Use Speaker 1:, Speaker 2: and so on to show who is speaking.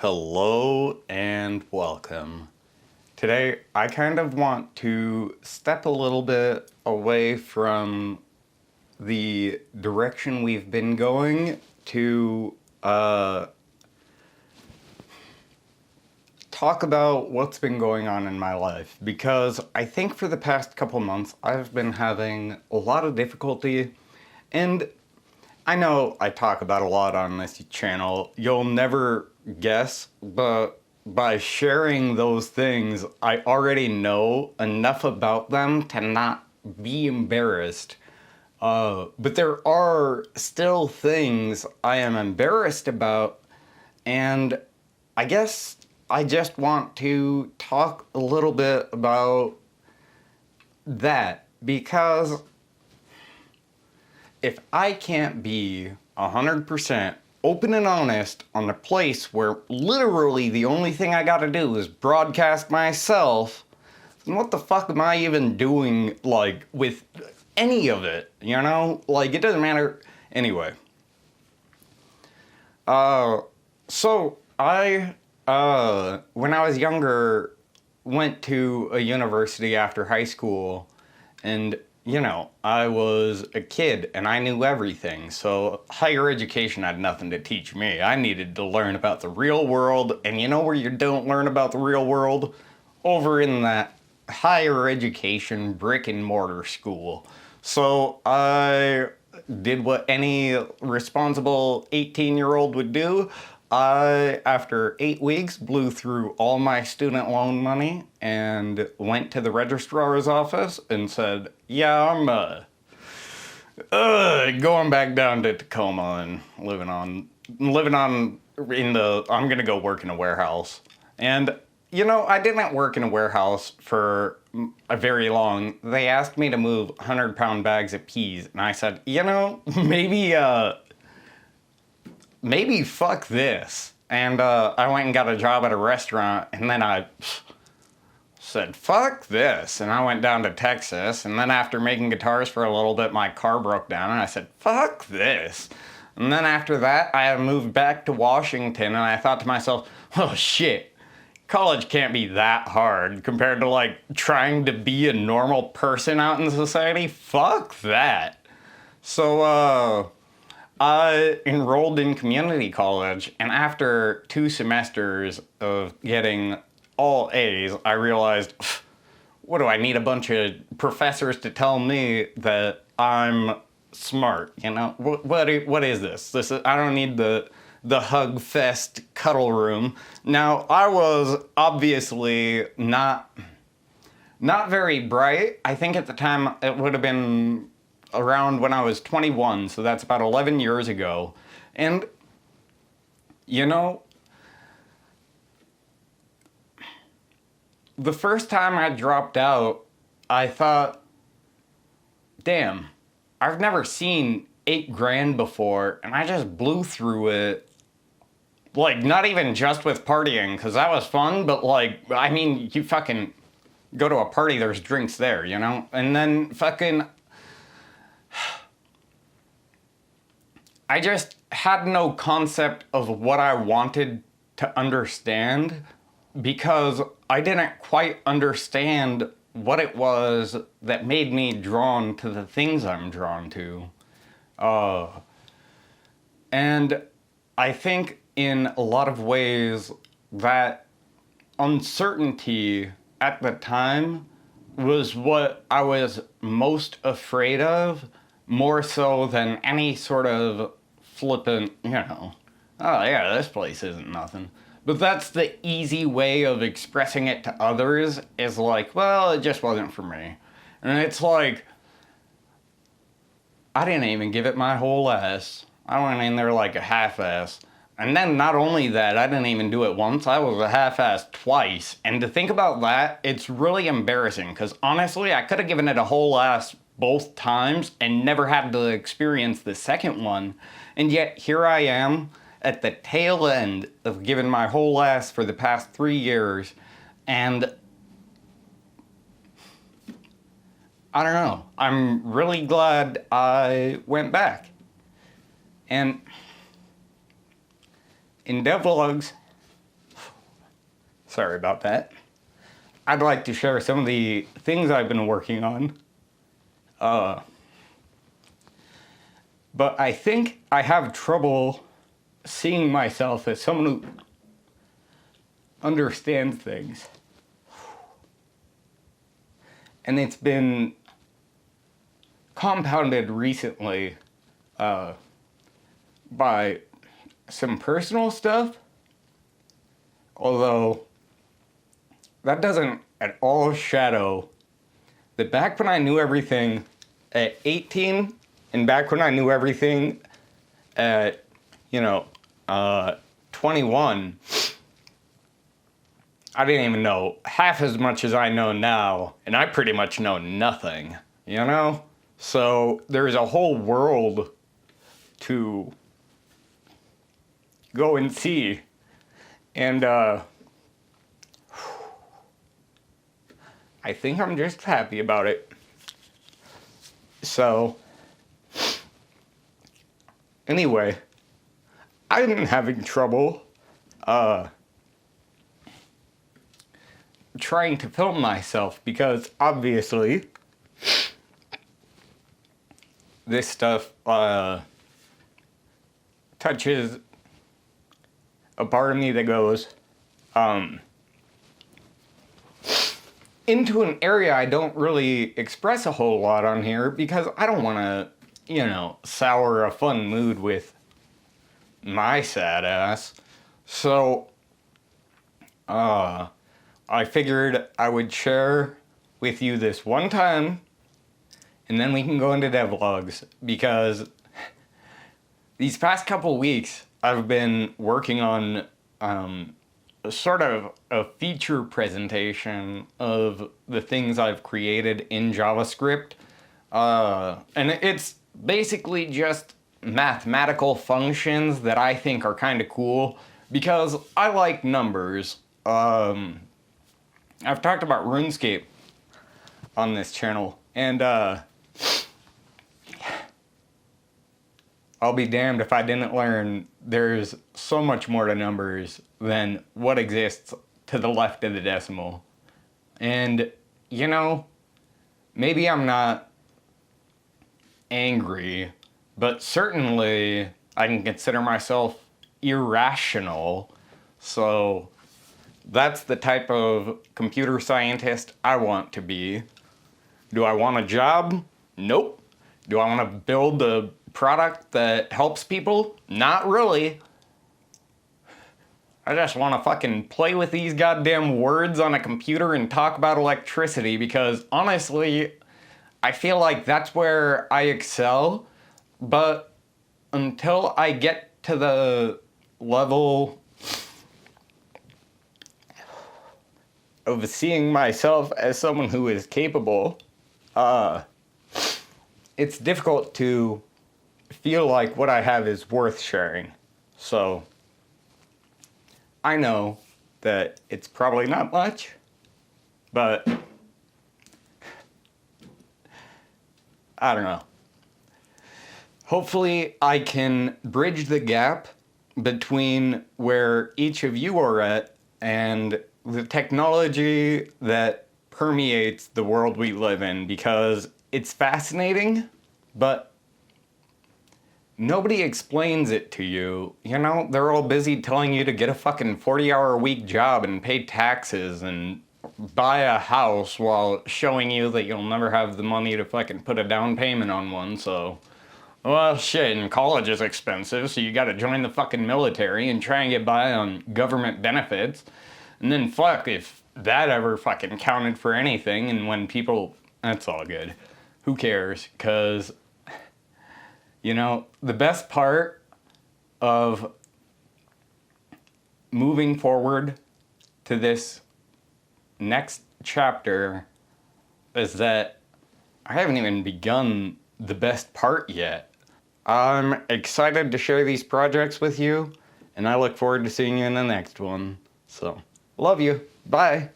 Speaker 1: Hello and welcome. Today, I kind of want to step a little bit away from the direction we've been going to talk about what's been going on in my life, because I think for the past couple months I've been having a lot of difficulty, and I know I talk about a lot on this channel. You'll never guess, but by sharing those things, I already know enough about them to not be embarrassed. But there are still things I am embarrassed about, and I guess I just want to talk a little bit about that, because if I can't be 100% open and honest on a place where literally the only thing I gotta do is broadcast myself, then what the fuck am I even doing, like, with any of it, you know? Like, it doesn't matter. Anyway. So I, when I was younger, went to a university after high school, and you know, I was a kid and I knew everything, so higher education had nothing to teach me. I needed to learn about the real world, and you know where you don't learn about the real world? Over in that higher education brick and mortar school. So I did what any responsible 18-year-old would do. I, after 8 weeks, blew through all my student loan money and went to the registrar's office and said, yeah, I'm going back down to Tacoma and living on I'm gonna go work in a warehouse. And, you know, I didn't work in a warehouse for a very long. They asked me to move 100-pound bags of peas, and I said, you know, maybe fuck this. And I went and got a job at a restaurant, and then I said, fuck this. And I went down to Texas, and then after making guitars for a little bit, my car broke down, and I said, fuck this. And then after that, I moved back to Washington, and I thought to myself, oh shit, college can't be that hard compared to, like, trying to be a normal person out in society. Fuck that. So, I enrolled in community college, and after 2 semesters of getting all A's, I realized, what do I need a bunch of professors to tell me that I'm smart, you know? What is this? I don't need the hug fest cuddle room. Now, I was obviously not very bright. I think at the time it would have been around when I was 21, so that's about 11 years ago. And, you know, the first time I dropped out, I thought, damn, I've never seen 8 grand before, and I just blew through it. Like, not even just with partying, because that was fun, but like, I mean, you fucking go to a party, there's drinks there, you know? And then fucking, I just had no concept of what I wanted to understand, because I didn't quite understand what it was that made me drawn to the things I'm drawn to. And I think in a lot of ways that uncertainty at the time was what I was most afraid of, more so than any sort of flippant, you know, oh yeah, this place isn't nothing. But that's the easy way of expressing it to others, is like, well, it just wasn't for me. And it's like, I didn't even give it my whole ass. I went in there like a half-ass. And then not only that, I didn't even do it once, I was a half-ass twice. And to think about that, it's really embarrassing, because honestly, I could have given it a whole ass both times and never had to experience the second one. And yet, here I am, at the tail end of giving my whole ass for the past 3 years, and I don't know, I'm really glad I went back. And in DevLogs, Sorry about that. I'd like to share some of the things I've been working on. But I think I have trouble seeing myself as someone who understands things. And it's been compounded recently by some personal stuff, although that doesn't at all shadow that back when I knew everything at 18 and back when I knew everything at, 21, I didn't even know half as much as I know now, and I pretty much know nothing, So there's a whole world to go and see, and I think I'm just happy about it. So, anyway, I've been having trouble trying to film myself because obviously this stuff touches a part of me that goes into an area I don't really express a whole lot on here because I don't want to, sour a fun mood with my sad ass. So, I figured I would share with you this one time, and then we can go into devlogs, because these past couple weeks I've been working on sort of a feature presentation of the things I've created in JavaScript, and it's basically just mathematical functions that I think are kind of cool because I like numbers. I've talked about RuneScape on this channel, and I'll be damned if I didn't learn there's so much more to numbers than what exists to the left of the decimal. And, maybe I'm not angry, but certainly I can consider myself irrational. So that's the type of computer scientist I want to be. Do I want a job? Nope. Do I want to build a product that helps people? Not really. I just want to fucking play with these goddamn words on a computer and talk about electricity because honestly, I feel like that's where I excel, but until I get to the level of seeing myself as someone who is capable, it's difficult to feel like what I have is worth sharing. So, I know that it's probably not much, but I don't know. Hopefully I can bridge the gap between where each of you are at and the technology that permeates the world we live in, because it's fascinating, but nobody explains it to you. They're all busy telling you to get a fucking 40-hour-a-week job and pay taxes and buy a house while showing you that you'll never have the money to fucking put a down payment on one, so... Well, shit, and college is expensive, so you gotta join the fucking military and try and get by on government benefits. And then fuck, if that ever fucking counted for anything, and when people... That's all good. Who cares? 'Cause... the best part of moving forward to this next chapter is that I haven't even begun the best part yet. I'm excited to share these projects with you, and I look forward to seeing you in the next one. So, love you. Bye.